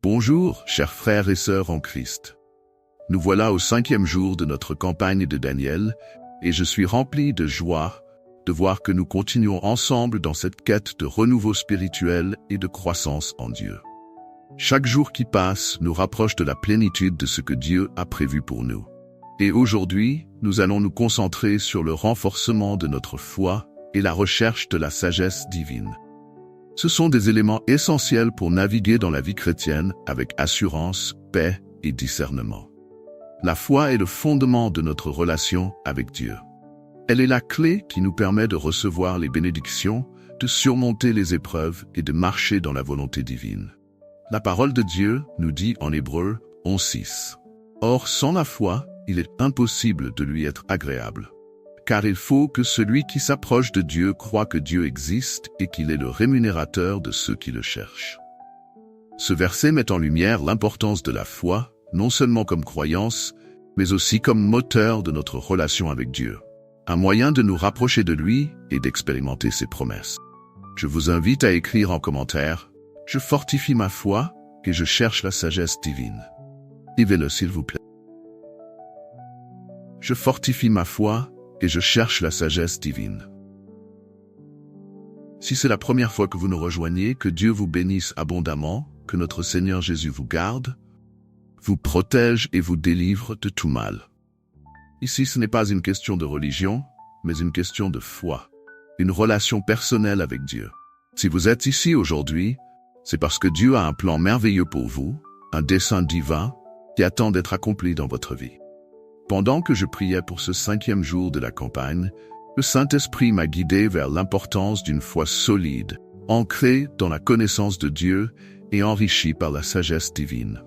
Bonjour, chers frères et sœurs en Christ. Nous voilà au 5e jour de notre campagne de Daniel, et je suis rempli de joie de voir que nous continuons ensemble dans cette quête de renouveau spirituel et de croissance en Dieu. Chaque jour qui passe nous rapproche de la plénitude de ce que Dieu a prévu pour nous. Et aujourd'hui, nous allons nous concentrer sur le renforcement de notre foi et la recherche de la sagesse divine. Ce sont des éléments essentiels pour naviguer dans la vie chrétienne avec assurance, paix et discernement. La foi est le fondement de notre relation avec Dieu. Elle est la clé qui nous permet de recevoir les bénédictions, de surmonter les épreuves et de marcher dans la volonté divine. La parole de Dieu nous dit en Hébreux 11:6. Or, sans la foi, il est impossible de lui être agréable. Car il faut que celui qui s'approche de Dieu croit que Dieu existe et qu'il est le rémunérateur de ceux qui le cherchent. Ce verset met en lumière l'importance de la foi, non seulement comme croyance, mais aussi comme moteur de notre relation avec Dieu. Un moyen de nous rapprocher de lui et d'expérimenter ses promesses. Je vous invite à écrire en commentaire « Je fortifie ma foi et je cherche la sagesse divine ». Écrivez-le s'il vous plaît. Je fortifie ma foi et je cherche la sagesse divine. Si c'est la première fois que vous nous rejoignez, que Dieu vous bénisse abondamment, que notre Seigneur Jésus vous garde, vous protège et vous délivre de tout mal. Ici, ce n'est pas une question de religion, mais une question de foi, une relation personnelle avec Dieu. Si vous êtes ici aujourd'hui, c'est parce que Dieu a un plan merveilleux pour vous, un dessein divin qui attend d'être accompli dans votre vie. Pendant que je priais pour ce 5e jour de la campagne, le Saint-Esprit m'a guidé vers l'importance d'une foi solide, ancrée dans la connaissance de Dieu et enrichie par la sagesse divine.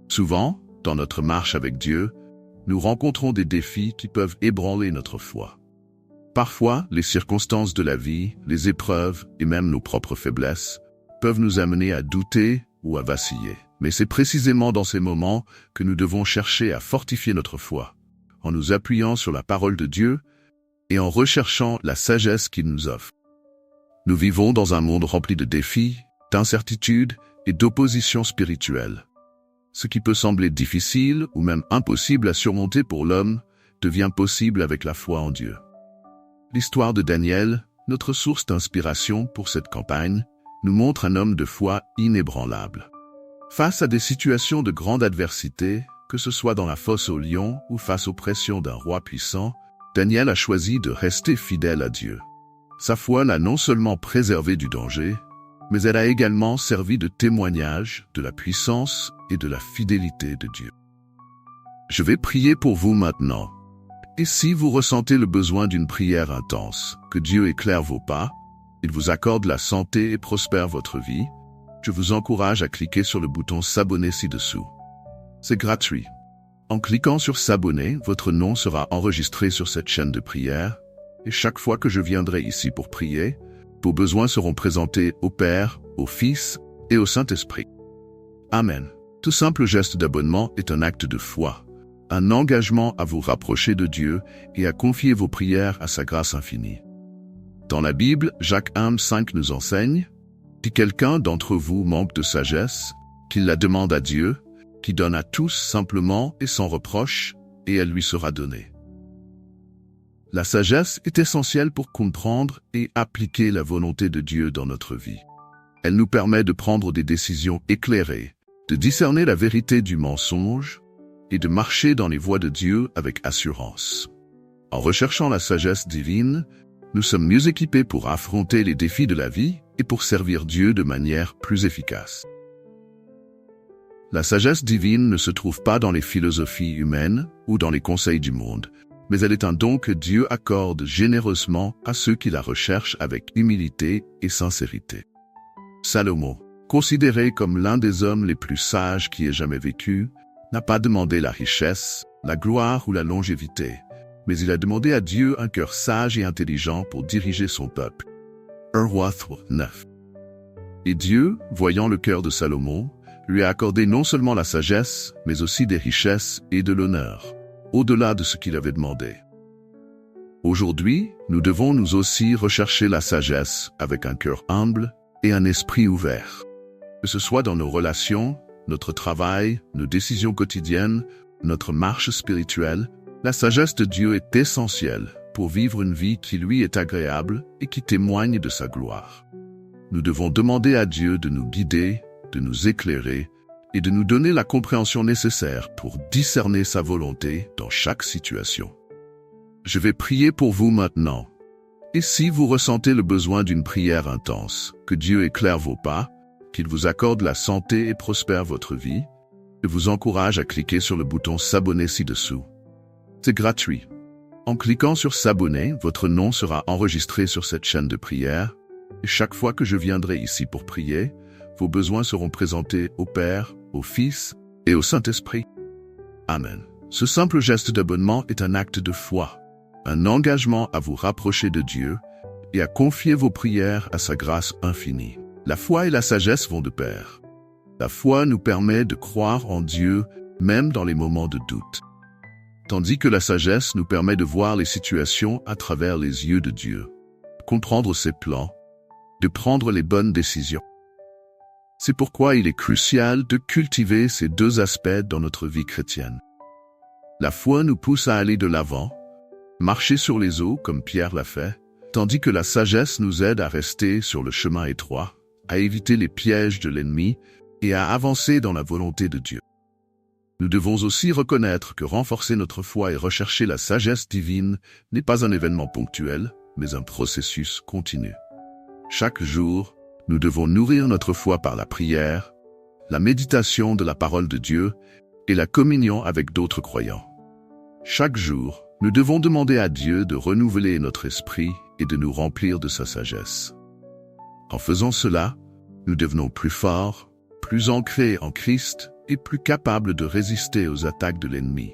Souvent, dans notre marche avec Dieu, nous rencontrons des défis qui peuvent ébranler notre foi. Parfois, les circonstances de la vie, les épreuves et même nos propres faiblesses peuvent nous amener à douter ou à vaciller. Mais c'est précisément dans ces moments que nous devons chercher à fortifier notre foi, en nous appuyant sur la parole de Dieu et en recherchant la sagesse qu'il nous offre. Nous vivons dans un monde rempli de défis, d'incertitudes et d'oppositions spirituelles. Ce qui peut sembler difficile ou même impossible à surmonter pour l'homme devient possible avec la foi en Dieu. L'histoire de Daniel, notre source d'inspiration pour cette campagne, nous montre un homme de foi inébranlable. Face à des situations de grande adversité, que ce soit dans la fosse aux lions ou face aux pressions d'un roi puissant, Daniel a choisi de rester fidèle à Dieu. Sa foi l'a non seulement préservé du danger, mais elle a également servi de témoignage de la puissance et de la fidélité de Dieu. Je vais prier pour vous maintenant. Et si vous ressentez le besoin d'une prière intense, que Dieu éclaire vos pas, il vous accorde la santé et prospère votre vie, je vous encourage à cliquer sur le bouton s'abonner ci-dessous. C'est gratuit. En cliquant sur s'abonner, votre nom sera enregistré sur cette chaîne de prière, et chaque fois que je viendrai ici pour prier, vos besoins seront présentés au Père, au Fils et au Saint-Esprit. Amen. Tout simple geste d'abonnement est un acte de foi, un engagement à vous rapprocher de Dieu et à confier vos prières à sa grâce infinie. Dans la Bible, Jacques 1:5 nous enseigne: si quelqu'un d'entre vous manque de sagesse, qu'il la demande à Dieu, qui donne à tous simplement et sans reproche, et elle lui sera donnée. La sagesse est essentielle pour comprendre et appliquer la volonté de Dieu dans notre vie. Elle nous permet de prendre des décisions éclairées, de discerner la vérité du mensonge et de marcher dans les voies de Dieu avec assurance. En recherchant la sagesse divine, nous sommes mieux équipés pour affronter les défis de la vie et pour servir Dieu de manière plus efficace. La sagesse divine ne se trouve pas dans les philosophies humaines ou dans les conseils du monde, mais elle est un don que Dieu accorde généreusement à ceux qui la recherchent avec humilité et sincérité. Salomon, considéré comme l'un des hommes les plus sages qui ait jamais vécu, n'a pas demandé la richesse, la gloire ou la longévité, mais il a demandé à Dieu un cœur sage et intelligent pour diriger son peuple. 1 Rois 9. Et Dieu, voyant le cœur de Salomon, lui a accordé non seulement la sagesse, mais aussi des richesses et de l'honneur, au-delà de ce qu'il avait demandé. Aujourd'hui, nous devons nous aussi rechercher la sagesse avec un cœur humble et un esprit ouvert. Que ce soit dans nos relations, notre travail, nos décisions quotidiennes, notre marche spirituelle, la sagesse de Dieu est essentielle pour vivre une vie qui lui est agréable et qui témoigne de sa gloire. Nous devons demander à Dieu de nous guider, de nous éclairer et de nous donner la compréhension nécessaire pour discerner sa volonté dans chaque situation. Je vais prier pour vous maintenant. Et si vous ressentez le besoin d'une prière intense, que Dieu éclaire vos pas, qu'il vous accorde la santé et prospère votre vie, je vous encourage à cliquer sur le bouton s'abonner ci-dessous. C'est gratuit. En cliquant sur s'abonner, votre nom sera enregistré sur cette chaîne de prière, et chaque fois que je viendrai ici pour prier, vos besoins seront présentés au Père, au Fils et au Saint-Esprit. Amen. Ce simple geste d'abonnement est un acte de foi, un engagement à vous rapprocher de Dieu et à confier vos prières à sa grâce infinie. La foi et la sagesse vont de pair. La foi nous permet de croire en Dieu même dans les moments de doute, tandis que la sagesse nous permet de voir les situations à travers les yeux de Dieu, de comprendre ses plans, de prendre les bonnes décisions. C'est pourquoi il est crucial de cultiver ces deux aspects dans notre vie chrétienne. La foi nous pousse à aller de l'avant, marcher sur les eaux comme Pierre l'a fait, tandis que la sagesse nous aide à rester sur le chemin étroit, à éviter les pièges de l'ennemi et à avancer dans la volonté de Dieu. Nous devons aussi reconnaître que renforcer notre foi et rechercher la sagesse divine n'est pas un événement ponctuel, mais un processus continu. Chaque jour, nous devons nourrir notre foi par la prière, la méditation de la parole de Dieu et la communion avec d'autres croyants. Chaque jour, nous devons demander à Dieu de renouveler notre esprit et de nous remplir de sa sagesse. En faisant cela, nous devenons plus forts, plus ancrés en Christ et plus capables de résister aux attaques de l'ennemi.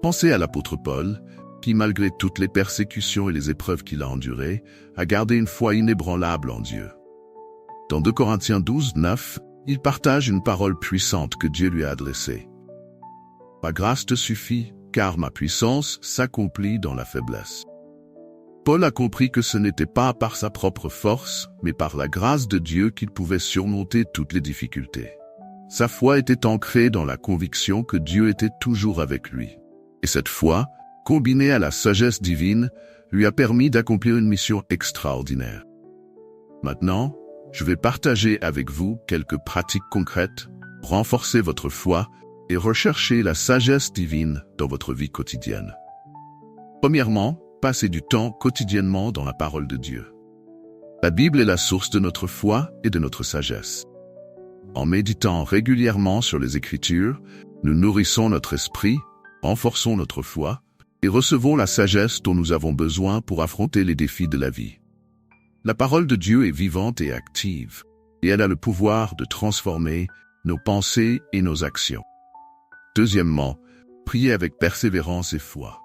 Pensez à l'apôtre Paul, qui malgré toutes les persécutions et les épreuves qu'il a endurées, a gardé une foi inébranlable en Dieu. Dans 2 Corinthiens 12, 9, il partage une parole puissante que Dieu lui a adressée. « Ma grâce te suffit, car ma puissance s'accomplit dans la faiblesse. » Paul a compris que ce n'était pas par sa propre force, mais par la grâce de Dieu qu'il pouvait surmonter toutes les difficultés. Sa foi était ancrée dans la conviction que Dieu était toujours avec lui. Et cette foi, combinée à la sagesse divine, lui a permis d'accomplir une mission extraordinaire. Maintenant, je vais partager avec vous quelques pratiques concrètes, renforcer votre foi et rechercher la sagesse divine dans votre vie quotidienne. Premièrement, passez du temps quotidiennement dans la parole de Dieu. La Bible est la source de notre foi et de notre sagesse. En méditant régulièrement sur les Écritures, nous nourrissons notre esprit, renforçons notre foi et recevons la sagesse dont nous avons besoin pour affronter les défis de la vie. La parole de Dieu est vivante et active, et elle a le pouvoir de transformer nos pensées et nos actions. Deuxièmement, priez avec persévérance et foi.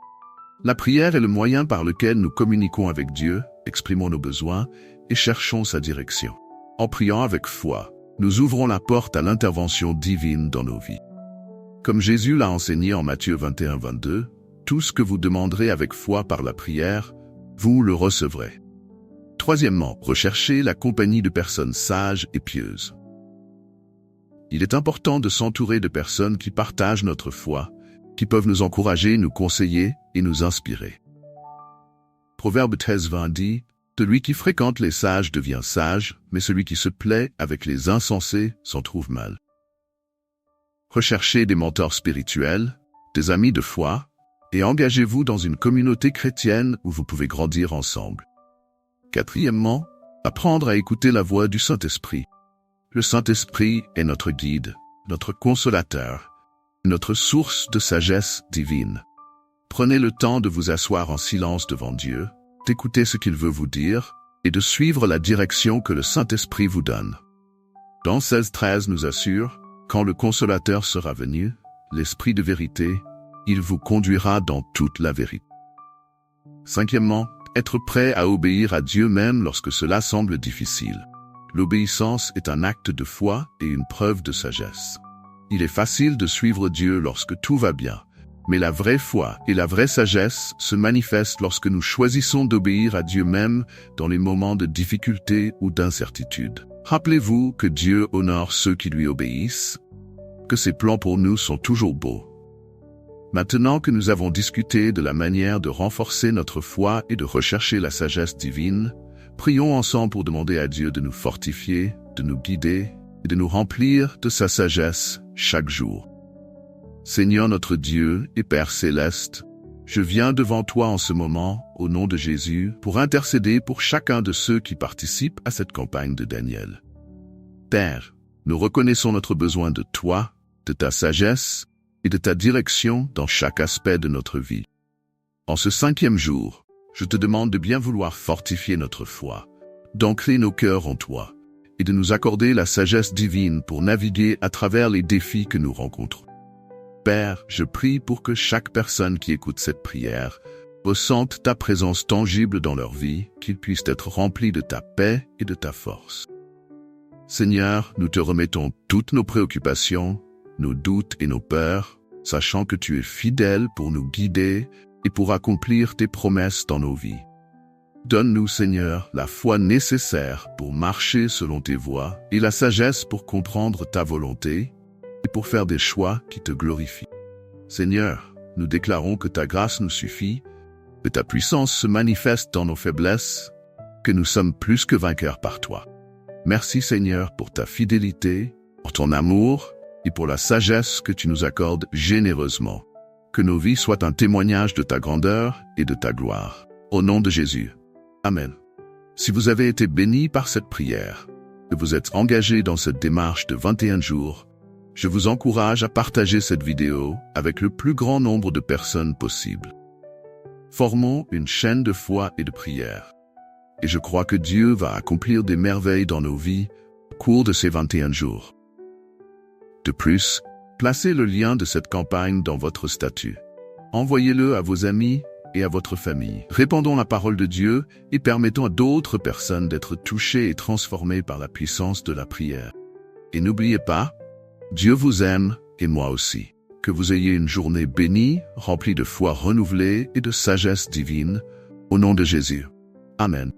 La prière est le moyen par lequel nous communiquons avec Dieu, exprimons nos besoins et cherchons sa direction. En priant avec foi, nous ouvrons la porte à l'intervention divine dans nos vies. Comme Jésus l'a enseigné en Matthieu 21, 22, tout ce que vous demanderez avec foi par la prière, vous le recevrez. Troisièmement, recherchez la compagnie de personnes sages et pieuses. Il est important de s'entourer de personnes qui partagent notre foi, qui peuvent nous encourager, nous conseiller et nous inspirer. Proverbe 13, 20 dit « Celui qui fréquente les sages devient sage, mais celui qui se plaît avec les insensés s'en trouve mal. » Recherchez des mentors spirituels, des amis de foi, et engagez-vous dans une communauté chrétienne où vous pouvez grandir ensemble. Quatrièmement, apprendre à écouter la voix du Saint-Esprit. Le Saint-Esprit est notre guide, notre consolateur, notre source de sagesse divine. Prenez le temps de vous asseoir en silence devant Dieu, d'écouter ce qu'il veut vous dire et de suivre la direction que le Saint-Esprit vous donne. Jean 16,13 nous assure, quand le consolateur sera venu, l'Esprit de vérité, il vous conduira dans toute la vérité. Cinquièmement, être prêt à obéir à Dieu même lorsque cela semble difficile. L'obéissance est un acte de foi et une preuve de sagesse. Il est facile de suivre Dieu lorsque tout va bien, Mais la vraie foi et la vraie sagesse se manifestent lorsque nous choisissons d'obéir à Dieu même dans les moments de difficulté ou d'incertitude. Rappelez-vous que Dieu honore ceux qui lui obéissent, que ses plans pour nous sont toujours beaux. Maintenant que nous avons discuté de la manière de renforcer notre foi et de rechercher la sagesse divine, prions ensemble pour demander à Dieu de nous fortifier, de nous guider et de nous remplir de sa sagesse chaque jour. Seigneur notre Dieu et Père céleste, je viens devant toi en ce moment, au nom de Jésus, pour intercéder pour chacun de ceux qui participent à cette campagne de Daniel. Père, nous reconnaissons notre besoin de toi, de ta sagesse et de ta direction dans chaque aspect de notre vie. En ce 5e jour, je te demande de bien vouloir fortifier notre foi, d'ancrer nos cœurs en toi et de nous accorder la sagesse divine pour naviguer à travers les défis que nous rencontrons. Père, je prie pour que chaque personne qui écoute cette prière ressente ta présence tangible dans leur vie, qu'ils puissent être remplis de ta paix et de ta force. Seigneur, nous te remettons toutes nos préoccupations, nos doutes et nos peurs, sachant que tu es fidèle pour nous guider et pour accomplir tes promesses dans nos vies. Donne-nous, Seigneur, la foi nécessaire pour marcher selon tes voies et la sagesse pour comprendre ta volonté et pour faire des choix qui te glorifient. Seigneur, nous déclarons que ta grâce nous suffit, que ta puissance se manifeste dans nos faiblesses, que nous sommes plus que vainqueurs par toi. Merci Seigneur pour ta fidélité, pour ton amour et pour la sagesse que tu nous accordes généreusement. Que nos vies soient un témoignage de ta grandeur et de ta gloire. Au nom de Jésus. Amen. Si vous avez été bénis par cette prière, que vous êtes engagés dans cette démarche de 21 jours, je vous encourage à partager cette vidéo avec le plus grand nombre de personnes possible. Formons une chaîne de foi et de prière. Et je crois que Dieu va accomplir des merveilles dans nos vies au cours de ces 21 jours. De plus, placez le lien de cette campagne dans votre statut. Envoyez-le à vos amis et à votre famille. Répandons la parole de Dieu et permettons à d'autres personnes d'être touchées et transformées par la puissance de la prière. Et n'oubliez pas, Dieu vous aime et moi aussi. Que vous ayez une journée bénie, remplie de foi renouvelée et de sagesse divine, au nom de Jésus. Amen.